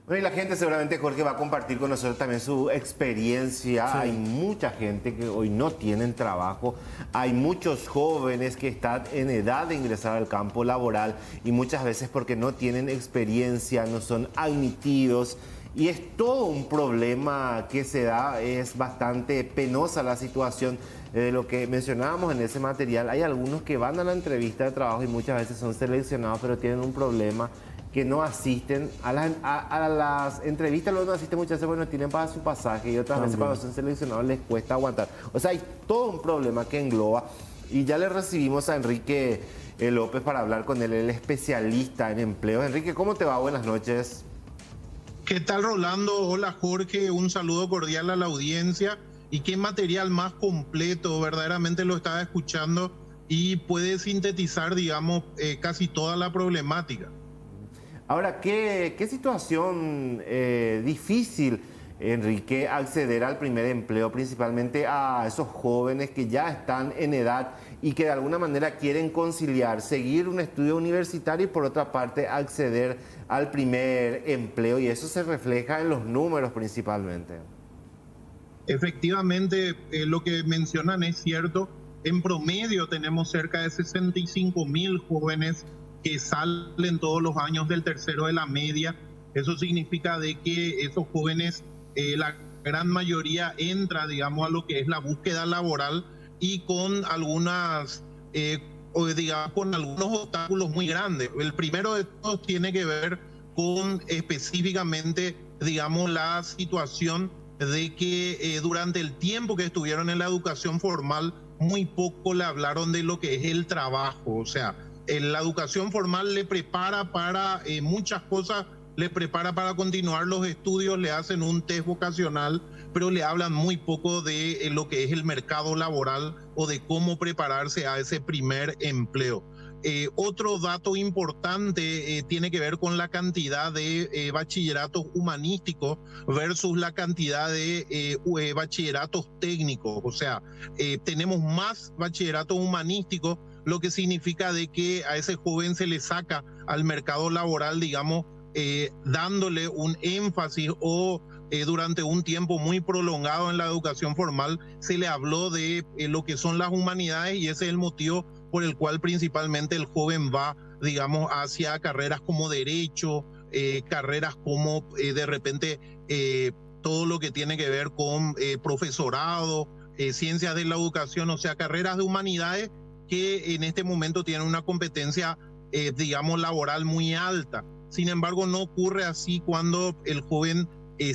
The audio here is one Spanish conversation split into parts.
Bueno, y la gente seguramente, Jorge, va a compartir con nosotros también su experiencia. Sí. Hay mucha gente que hoy no tienen trabajo. Hay muchos jóvenes que están en edad de ingresar al campo laboral y muchas veces porque no tienen experiencia, no son admitidos. Y es todo un problema que se da, es bastante penosa la situación. De lo que mencionábamos en ese material, hay algunos que van a la entrevista de trabajo y muchas veces son seleccionados, pero tienen un problema que no asisten a las entrevistas, luego no asisten muchas veces porque no tienen para su pasaje y otras veces cuando son seleccionados les cuesta aguantar. O sea, hay todo un problema que engloba y ya le recibimos a Enrique López para hablar con él, el especialista en empleo. Enrique, ¿cómo te va? Buenas noches. ¿Qué tal, Rolando? Hola, Jorge. Un saludo cordial a la audiencia. Y qué material más completo, verdaderamente lo estaba escuchando y puede sintetizar, digamos, casi toda la problemática. Ahora, ¿qué situación difícil, Enrique, acceder al primer empleo, principalmente a esos jóvenes que ya están en edad y que de alguna manera quieren conciliar, seguir un estudio universitario y por otra parte acceder al primer empleo? Y eso se refleja en los números principalmente. Efectivamente, lo que mencionan es cierto. En promedio tenemos cerca de 65.000 jóvenes que salen todos los años del tercero de la media. Eso significa de que esos jóvenes, la gran mayoría entra, digamos, a lo que es la búsqueda laboral y con algunas, digamos, con algunos obstáculos muy grandes. El primero de todos tiene que ver con específicamente, digamos, la situación de que durante el tiempo que estuvieron en la educación formal, muy poco le hablaron de lo que es el trabajo. O sea, la educación formal le prepara para muchas cosas, le prepara para continuar los estudios, le hacen un test vocacional, pero le hablan muy poco de lo que es el mercado laboral o de cómo prepararse a ese primer empleo. Otro dato importante tiene que ver con la cantidad de bachilleratos humanísticos versus la cantidad de bachilleratos técnicos. O sea, tenemos más bachilleratos humanísticos, lo que significa de que a ese joven se le saca al mercado laboral, digamos, dándole un énfasis o durante un tiempo muy prolongado en la educación formal se le habló de lo que son las humanidades y ese es el motivo por el cual principalmente el joven va, digamos, hacia carreras como derecho, carreras como de repente todo lo que tiene que ver con profesorado, ciencias de la educación, o sea, carreras de humanidades que en este momento tienen una competencia, digamos, laboral muy alta. Sin embargo, no ocurre así cuando el joven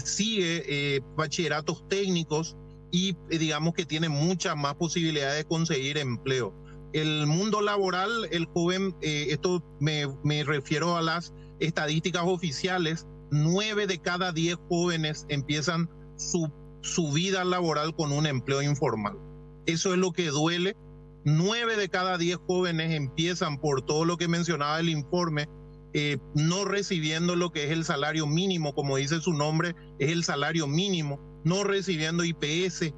sigue bachilleratos técnicos y digamos que tiene muchas más posibilidades de conseguir empleo. El mundo laboral, el joven, esto me refiero a las estadísticas oficiales, 9 de cada 10 jóvenes empiezan su vida laboral con un empleo informal. Eso es lo que duele. 9 de cada 10 jóvenes empiezan, por todo lo que mencionaba el informe, no recibiendo lo que es el salario mínimo, como dice su nombre, es el salario mínimo, no recibiendo IPS,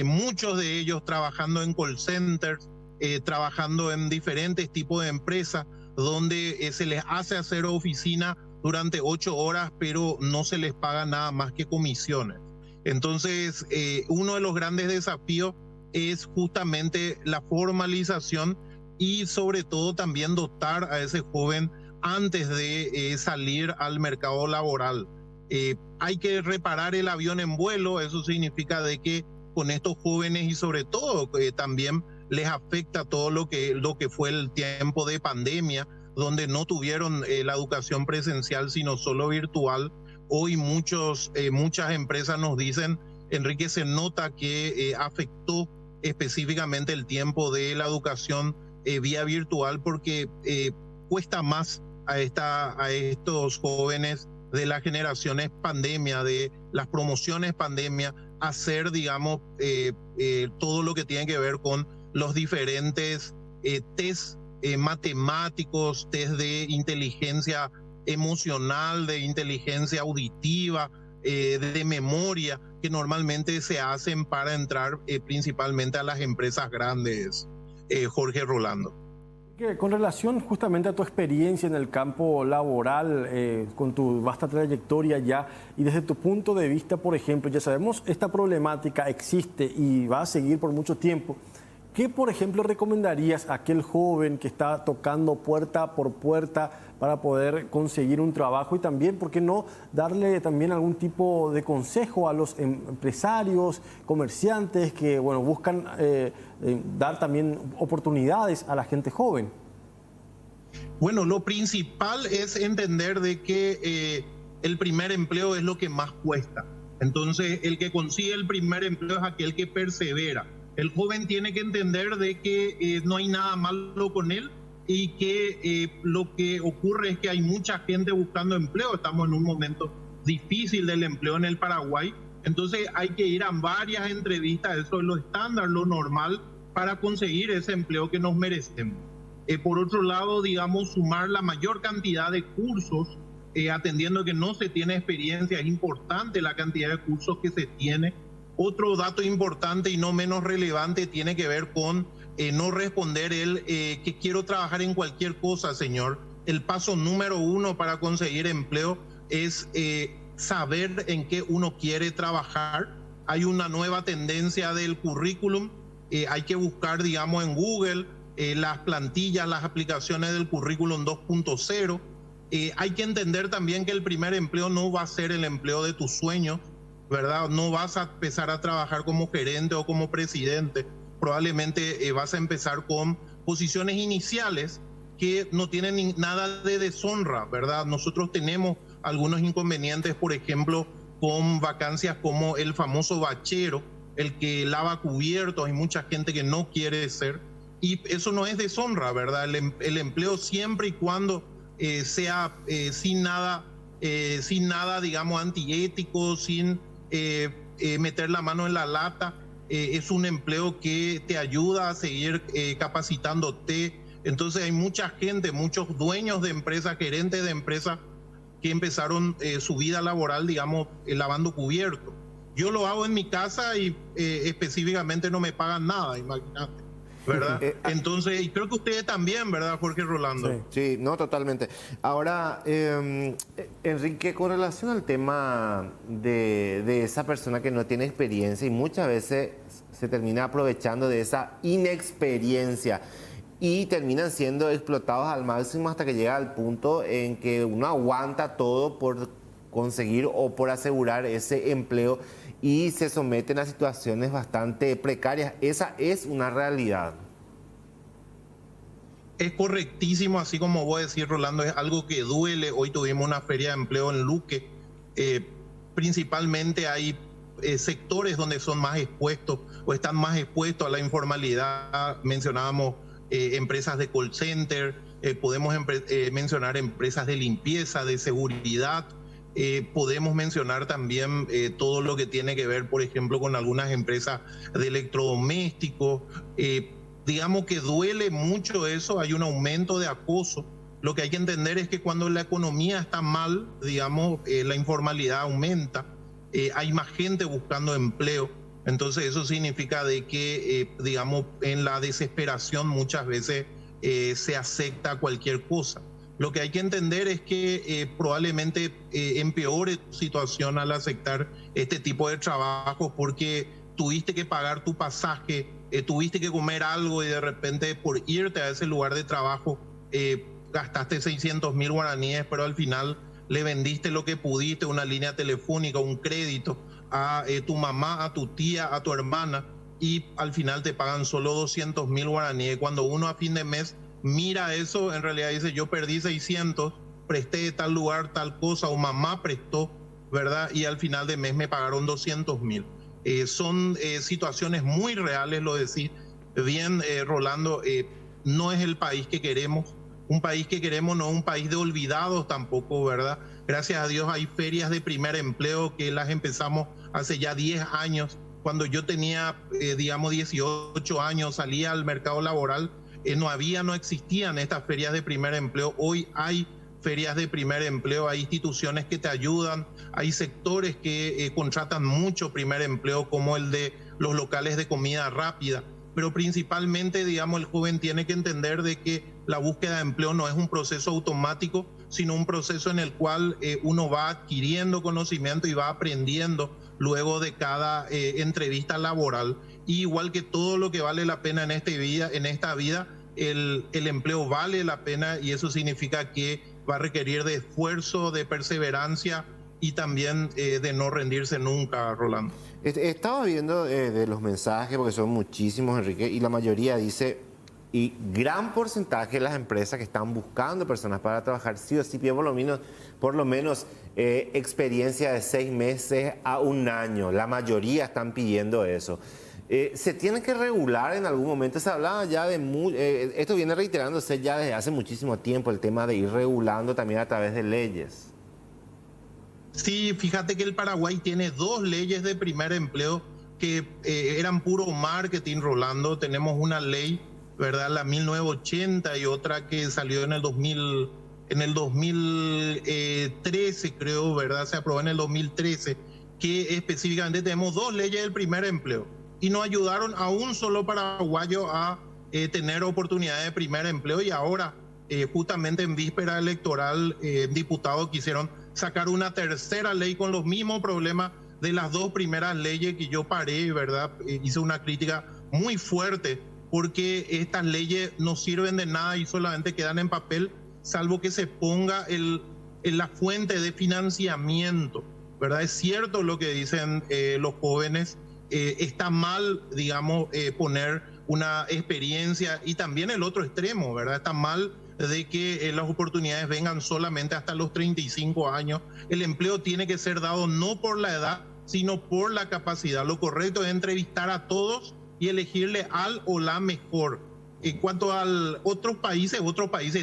muchos de ellos trabajando en call centers, trabajando en diferentes tipos de empresas donde se les hace hacer oficina durante 8 horas, pero no se les paga nada más que comisiones. Entonces, uno de los grandes desafíos es justamente la formalización y sobre todo también dotar a ese joven antes de salir al mercado laboral. Hay que reparar el avión en vuelo, eso significa de que con estos jóvenes y sobre todo también les afecta todo lo que fue el tiempo de pandemia, donde no tuvieron la educación presencial, sino solo virtual. Hoy muchas empresas nos dicen, Enrique, se nota que afectó específicamente el tiempo de la educación vía virtual porque cuesta más a estos jóvenes de las generaciones pandemia, de las promociones pandemia, hacer, digamos, todo lo que tiene que ver con los diferentes test matemáticos, test de inteligencia emocional, de inteligencia auditiva, de memoria, que normalmente se hacen para entrar principalmente a las empresas grandes, Jorge, Rolando. Con relación justamente a tu experiencia en el campo laboral, con tu vasta trayectoria ya, y desde tu punto de vista, por ejemplo, ya sabemos, esta problemática existe y va a seguir por mucho tiempo. ¿Qué, por ejemplo, recomendarías a aquel joven que está tocando puerta por puerta para poder conseguir un trabajo? Y también, ¿por qué no darle también algún tipo de consejo a los empresarios, comerciantes que, bueno, buscan dar también oportunidades a la gente joven? Bueno, lo principal es entender de que el primer empleo es lo que más cuesta. Entonces, el que consigue el primer empleo es aquel que persevera. El joven tiene que entender de que no hay nada malo con él y que lo que ocurre es que hay mucha gente buscando empleo. Estamos en un momento difícil del empleo en el Paraguay. Entonces hay que ir a varias entrevistas, eso es lo estándar, lo normal, para conseguir ese empleo que nos merecemos. Por otro lado, digamos, sumar la mayor cantidad de cursos, atendiendo que no se tiene experiencia, es importante la cantidad de cursos que se tiene. Otro dato importante y no menos relevante tiene que ver con no responder que quiero trabajar en cualquier cosa, señor. El paso número 1 para conseguir empleo es saber en qué uno quiere trabajar. Hay una nueva tendencia del currículum. Hay que buscar, digamos, en Google las plantillas, las aplicaciones del currículum 2.0. Hay que entender también que el primer empleo no va a ser el empleo de tus sueños, ¿verdad? No vas a empezar a trabajar como gerente o como presidente. Probablemente vas a empezar con posiciones iniciales que no tienen nada de deshonra, ¿verdad? Nosotros tenemos algunos inconvenientes, por ejemplo, con vacancias como el famoso bachero, el que lava cubiertos. Hay mucha gente que no quiere ser, y eso no es deshonra, ¿verdad? El empleo, siempre y cuando sea sin nada, digamos, antiético, sin meter la mano en la lata, es un empleo que te ayuda a seguir capacitándote. Entonces hay mucha gente, muchos dueños de empresas, gerentes de empresas, que empezaron su vida laboral, digamos, lavando cubiertos. Yo lo hago en mi casa y específicamente no me pagan nada, imagínate, ¿verdad? Entonces, y creo que ustedes también, ¿verdad, Jorge Rolando? Sí, no, totalmente. Ahora, Enrique, con relación al tema de esa persona que no tiene experiencia y muchas veces se termina aprovechando de esa inexperiencia y terminan siendo explotados al máximo hasta que llega al punto en que uno aguanta todo por conseguir o por asegurar ese empleo y se someten a situaciones bastante precarias. Esa es una realidad. Es correctísimo, así como vos decís, Rolando, es algo que duele. Hoy tuvimos una feria de empleo en Luque. Principalmente hay sectores donde son más expuestos o están más expuestos a la informalidad. Mencionábamos empresas de call center, podemos mencionar empresas de limpieza, de seguridad. Podemos mencionar también todo lo que tiene que ver, por ejemplo, con algunas empresas de electrodomésticos. Digamos que duele mucho eso, hay un aumento de acoso. Lo que hay que entender es que cuando la economía está mal, digamos, la informalidad aumenta, hay más gente buscando empleo. Entonces eso significa de que, digamos, en la desesperación muchas veces se acepta cualquier cosa. Lo que hay que entender es que probablemente empeore tu situación al aceptar este tipo de trabajos, porque tuviste que pagar tu pasaje, tuviste que comer algo y de repente por irte a ese lugar de trabajo gastaste 600.000 guaraníes, pero al final le vendiste lo que pudiste, una línea telefónica, un crédito a tu mamá, a tu tía, a tu hermana, y al final te pagan solo 200.000 guaraníes. Cuando uno a fin de mes mira eso, en realidad dice, yo perdí 600, presté de tal lugar tal cosa, o mamá prestó, ¿verdad? Y al final de mes me pagaron 200.000. Son situaciones muy reales, lo decís bien, Rolando. No es el país que queremos. Un país que queremos no es un país de olvidados tampoco, ¿verdad? Gracias a Dios hay ferias de primer empleo que las empezamos hace ya 10 años. Cuando yo tenía, digamos, 18 años, salía al mercado laboral, no existían estas ferias de primer empleo. Hoy hay ferias de primer empleo, hay instituciones que te ayudan, hay sectores que contratan mucho primer empleo, como el de los locales de comida rápida. Pero principalmente, digamos, el joven tiene que entender de que la búsqueda de empleo no es un proceso automático, sino un proceso en el cual uno va adquiriendo conocimiento y va aprendiendo luego de cada entrevista laboral. Y igual que todo lo que vale la pena en esta vida, el empleo vale la pena, y eso significa que va a requerir de esfuerzo, de perseverancia y también de no rendirse nunca, Rolando. Estaba viendo de los mensajes, porque son muchísimos, Enrique, y la mayoría dice, y gran porcentaje de las empresas que están buscando personas para trabajar, sí o sí, por lo menos experiencia de 6 meses a 1 año. La mayoría están pidiendo eso. ¿Se tiene que regular en algún momento? Se hablaba ya de... esto viene reiterándose ya desde hace muchísimo tiempo, el tema de ir regulando también a través de leyes. Sí, fíjate que el Paraguay tiene 2 leyes de primer empleo que eran puro marketing, Rolando. Tenemos una ley, ¿verdad? La 1980, y otra que salió en el 2013, creo, ¿verdad? Se aprobó en el 2013, que específicamente tenemos 2 leyes del primer empleo. Y nos ayudaron a un solo paraguayo a tener oportunidades de primer empleo, y ahora, justamente en víspera electoral, diputados quisieron sacar una tercera ley con los mismos problemas de las 2 primeras leyes, que yo paré, ¿verdad? Hice una crítica muy fuerte, porque estas leyes no sirven de nada y solamente quedan en papel, salvo que se ponga en la fuente de financiamiento, ¿verdad? Es cierto lo que dicen los jóvenes, está mal, digamos, poner una experiencia, y también el otro extremo, ¿verdad? Está mal de que las oportunidades vengan solamente hasta los 35 años. El empleo tiene que ser dado no por la edad, sino por la capacidad. Lo correcto es entrevistar a todos y elegirle al o la mejor. En cuanto a otros países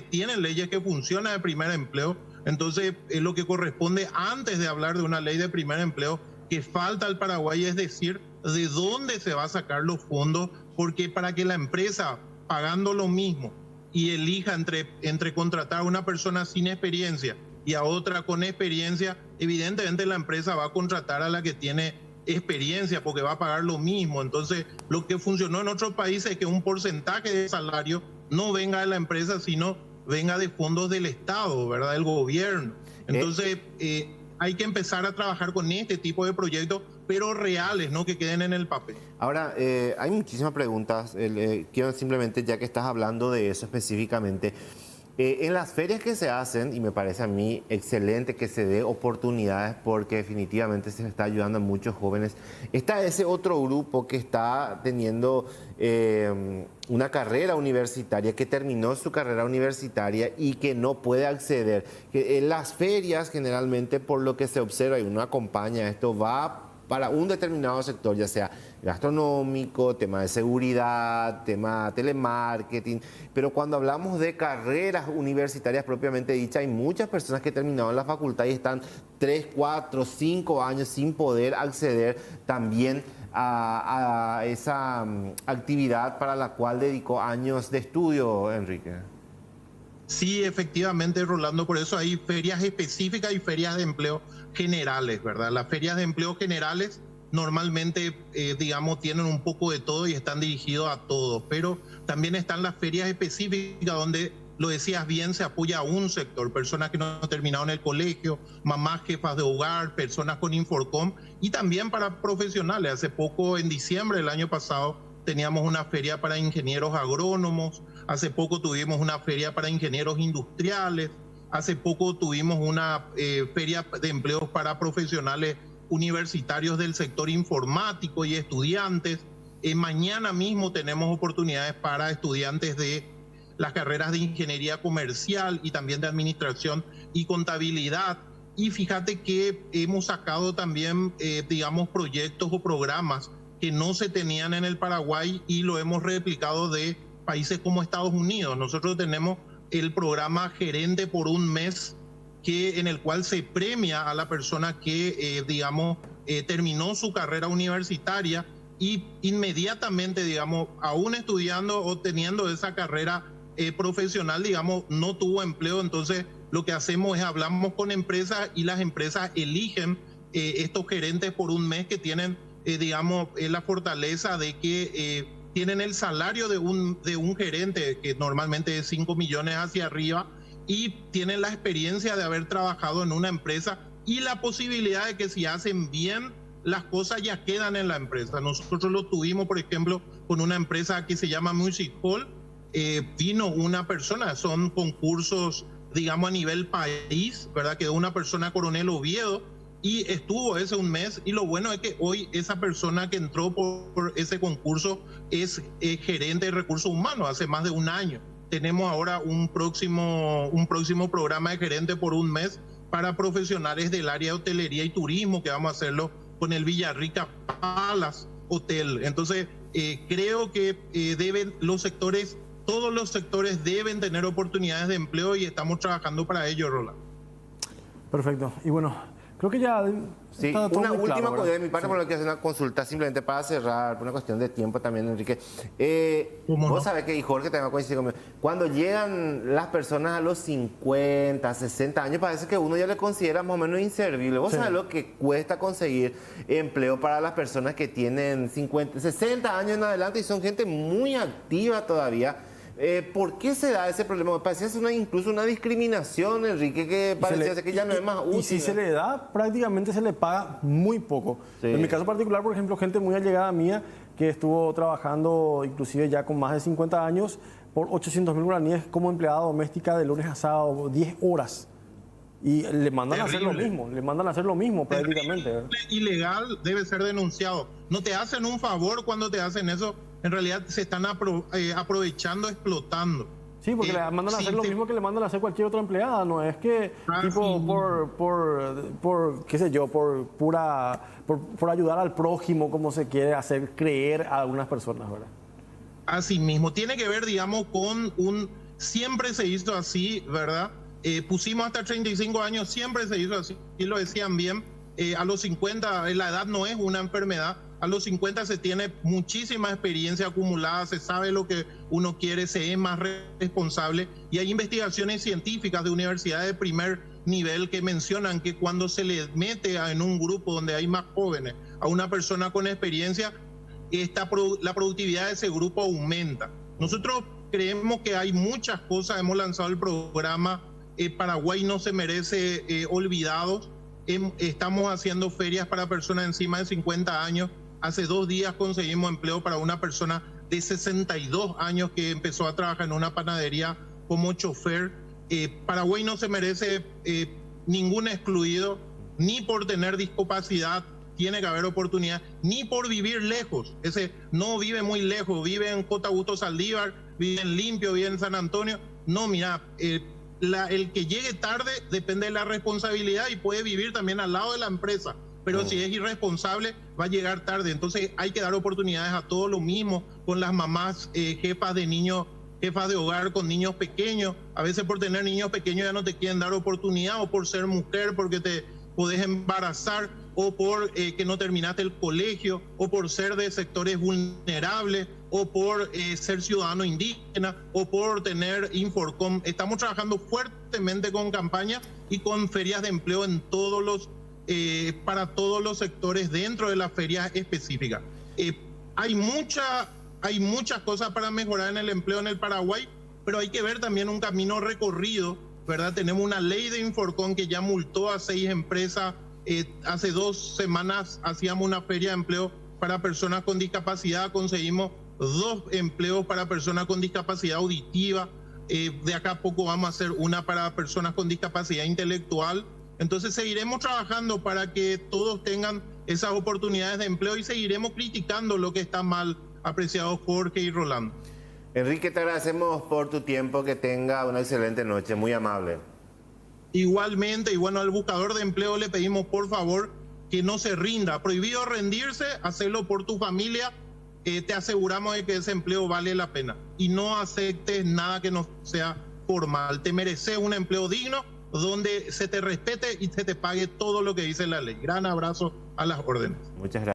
tienen leyes que funcionan de primer empleo. Entonces, lo que corresponde antes de hablar de una ley de primer empleo que falta al Paraguay es decir de dónde se va a sacar los fondos, porque para que la empresa, pagando lo mismo, y elija entre contratar a una persona sin experiencia y a otra con experiencia, evidentemente la empresa va a contratar a la que tiene experiencia porque va a pagar lo mismo. Entonces, lo que funcionó en otros países es que un porcentaje de salario no venga de la empresa, sino venga de fondos del Estado, ¿verdad? Del gobierno. Entonces, hay que empezar a trabajar con este tipo de proyectos, pero reales, no que queden en el papel. Ahora, hay muchísimas preguntas. Quiero simplemente, ya que estás hablando de eso específicamente, en las ferias que se hacen, y me parece a mí excelente que se dé oportunidades, porque definitivamente se le está ayudando a muchos jóvenes, está ese otro grupo que está teniendo una carrera universitaria, que terminó su carrera universitaria y que no puede acceder. En las ferias, generalmente, por lo que se observa y uno acompaña, esto va para un determinado sector, ya sea gastronómico, tema de seguridad, tema telemarketing, pero cuando hablamos de carreras universitarias propiamente dichas, hay muchas personas que terminaron la facultad y están 3, 4, 5 años sin poder acceder también a esa actividad para la cual dedicó años de estudio, Enrique. Sí, efectivamente, Rolando, por eso hay ferias específicas y ferias de empleo generales, ¿verdad? Las ferias de empleo generales normalmente, digamos, tienen un poco de todo y están dirigidos a todo, pero también están las ferias específicas donde, lo decías bien, se apoya a un sector, personas que no terminaron el colegio, mamás, jefas de hogar, personas con Inforcom, y también para profesionales. Hace poco, en diciembre del año pasado, teníamos una feria para ingenieros agrónomos, hace poco tuvimos una feria para ingenieros industriales, hace poco tuvimos una feria de empleos para profesionales universitarios del sector informático y estudiantes. Mañana mismo tenemos oportunidades para estudiantes de las carreras de ingeniería comercial y también de administración y contabilidad. Y fíjate que hemos sacado también, digamos, proyectos o programas que no se tenían en el Paraguay y lo hemos replicado de países como Estados Unidos. Nosotros tenemos el programa Gerente por un Mes, en el cual se premia a la persona que, digamos, terminó su carrera universitaria y inmediatamente, digamos, aún estudiando o teniendo esa carrera profesional, digamos, no tuvo empleo. Entonces, lo que hacemos es hablamos con empresas y las empresas eligen estos gerentes por un mes que tienen, digamos, la fortaleza de que tienen el salario de un gerente, que normalmente es 5 millones hacia arriba, y tienen la experiencia de haber trabajado en una empresa y la posibilidad de que si hacen bien las cosas ya quedan en la empresa. Nosotros lo tuvimos, por ejemplo, con una empresa que se llama Music Hall. Vino una persona, son concursos, digamos, a nivel país, ¿verdad? Quedó una persona Coronel Oviedo y estuvo ese un mes. Y lo bueno es que hoy esa persona que entró por ese concurso es gerente de recursos humanos hace más de un año. Tenemos ahora un próximo programa de gerente por un mes para profesionales del área de hotelería y turismo, que vamos a hacerlo con el Villarrica Palace Hotel. Entonces, creo que todos los sectores deben tener oportunidades de empleo y estamos trabajando para ello, Roland. Perfecto. Y bueno, creo que ya sí, está todo una muy última claro, cosa de mi parte, sí. por lo que hacer una consulta simplemente para cerrar, por una cuestión de tiempo también, Enrique. ¿Cómo Vos no? sabés que, y Jorge también va a coincidir conmigo, cuando llegan las personas a los 50, 60 años, parece que uno ya le considera más o menos inservible. Vos Sí. sabés lo que cuesta conseguir empleo para las personas que tienen 50, 60 años en adelante y son gente muy activa todavía. ¿Por qué se da ese problema? Me parecía incluso una discriminación, Enrique, que parecía ser que ya no es más útil. Y si se le da, prácticamente se le paga muy poco. Sí. En mi caso particular, por ejemplo, gente muy allegada mía que estuvo trabajando inclusive ya con más de 50 años por 800.000 guaraníes como empleada doméstica de lunes a sábado, 10 horas. Y le mandan a hacer lo Terrible. mismo, le mandan a hacer lo mismo prácticamente. ¿verdad? Ilegal, debe ser denunciado. No te hacen un favor cuando te hacen eso, en realidad se están aprovechando, explotando. Sí, porque le mandan a hacer lo mismo que le mandan a hacer cualquier otra empleada, no es que tipo por qué sé yo, por ayudar al prójimo como se quiere hacer creer a algunas personas, ¿verdad? Así mismo, tiene que ver, digamos, siempre se hizo así, ¿verdad? Pusimos hasta 35 años, siempre se hizo así, y lo decían bien, a los 50, la edad no es una enfermedad, a los 50 se tiene muchísima experiencia acumulada, se sabe lo que uno quiere, se es más responsable, y hay investigaciones científicas de universidades de primer nivel que mencionan que cuando se le mete en un grupo donde hay más jóvenes a una persona con experiencia, la productividad de ese grupo aumenta. Nosotros creemos que hay muchas cosas, hemos lanzado el programa Paraguay no se merece olvidados. Estamos haciendo ferias para personas encima de 50 años. Hace 2 días conseguimos empleo para una persona de 62 años que empezó a trabajar en una panadería como chofer. Paraguay no se merece ningún excluido, ni por tener discapacidad tiene que haber oportunidad, ni por vivir lejos. Ese no vive muy lejos, vive en J. Augusto Saldívar, vive en Limpio, vive en San Antonio. No, mira, el que llegue tarde depende de la responsabilidad y puede vivir también al lado de la empresa, pero si es irresponsable va a llegar tarde. Entonces hay que dar oportunidades a todos, lo mismo con las mamás jefas de niños, jefas de hogar con niños pequeños. A veces por tener niños pequeños ya no te quieren dar oportunidad, o por ser mujer porque te podés embarazar, o por que no terminaste el colegio, o por ser de sectores vulnerables, o por ser ciudadano indígena, o por tener Inforcom. Estamos trabajando fuertemente con campañas y con ferias de empleo en para todos los sectores dentro de las ferias específicas. Hay muchas cosas para mejorar en el empleo en el Paraguay, pero hay que ver también un camino recorrido, ¿verdad? Tenemos una ley de Inforcom que ya multó a 6 empresas. Hace 2 semanas hacíamos una feria de empleo para personas con discapacidad, conseguimos 2 empleos para personas con discapacidad auditiva. De acá a poco vamos a hacer una para personas con discapacidad intelectual. Entonces seguiremos trabajando para que todos tengan esas oportunidades de empleo y seguiremos criticando lo que está mal, apreciados Jorge y Rolando. Enrique, te agradecemos por tu tiempo, que tenga una excelente noche, muy amable. Igualmente, y bueno, al buscador de empleo le pedimos por favor que no se rinda. Prohibido rendirse, hacerlo por tu familia. Te aseguramos de que ese empleo vale la pena. Y no aceptes nada que no sea formal. Te mereces un empleo digno donde se te respete y se te pague todo lo que dice la ley. Gran abrazo a las órdenes. Muchas gracias.